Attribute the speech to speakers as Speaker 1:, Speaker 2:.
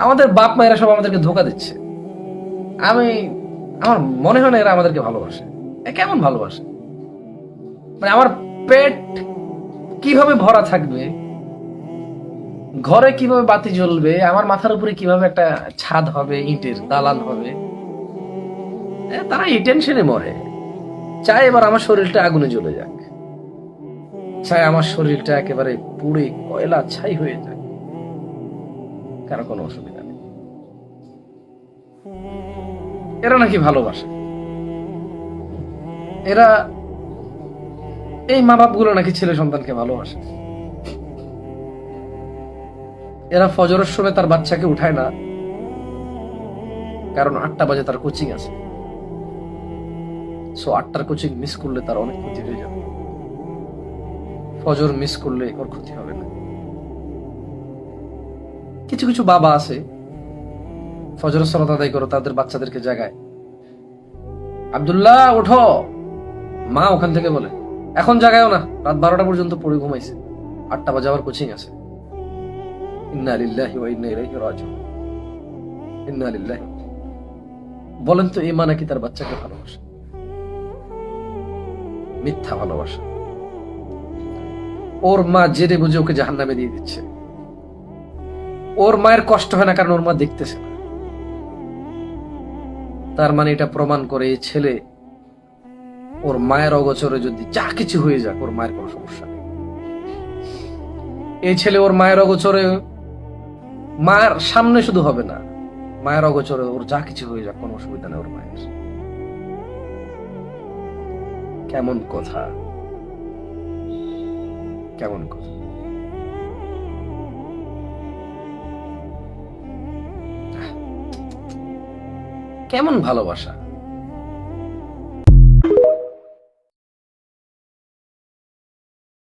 Speaker 1: আমাদের বাপ মায়েরা সব আমাদেরকে ধোকা দিচ্ছে। আমার মনে হয় না এরা আমাদেরকে ভালোবাসে। কেমন ভালোবাসে? মানে আমার পেট কিভাবে ভরা থাকবে, ঘরে কিভাবে বাতি জ্বলবে, আমার মাথার উপরে কিভাবে একটা ছাদ হবে, ইটের দালান হবে, তারা এই টেনশনে মরে। চাই এবার আমার শরীরটা আগুনে জ্বলে যাক, চাই আমার শরীরটা একেবারে পুড়ে কয়লা ছাই হয়ে যাক, কারো কোনো অসুবিধা নেই। এরা নাকি ভালোবাসে। এরা, এই মা বাপ গুলো নাকি ছেলে সন্তানকে ভালোবাসে। এরা ফজরের সময় তার বাচ্চাকে উঠায় না, কারণ 8টা বাজে তার কোচিং আছে। সো 8টার কোচিং মিস করলে তার অনেক ক্ষতি হয়ে যাবে। ফজর মিস করলে ওর ক্ষতি হবে না। কিছু কিছু বাবা আছে, ফজরের সালাত আদায় করো, তাদের বাচ্চাদেরকে জাগায়, আব্দুল্লাহ ওঠো। মা ওখান থেকে বলে, এখন জাগায়ও না, রাত 12টা পর্যন্ত পড়ে ঘুমাইছে, 8টা বাজে আবার কোচিং আছে। ইন্না লিল্লাহি ওয়া ইন্না ইলাইহি রাজিউন। ইন্না লিল্লাহি। বলেন তো এই মা নাকি তার বাচ্চাকে ভালোবাসে? মিথ্যা ভালোবাসা। ওর মা জেনে বুঝে ওকে জাহান্নামে দিয়ে দিচ্ছে। ওর মায়ের কষ্ট হয় না কারণ ওর মা দেখতেছে না। তার মানে এটা প্রমাণ করে এই ছেলে, ওর মায়ের অগোচরে যদি যা কিছু হয়ে যাক, ওর মায়ের কোনো সমস্যা নেই। এই ছেলে ওর মায়ের অগোচরে, মায়ের সামনে শুধু হবে না, মায়ের অগোচরে ওর যা কিছু হয়ে যাক, কোনো অসুবিধা নেই ওর মায়ের। কেমন কথা, কেমন কথা! কেমন ভালোবাসা!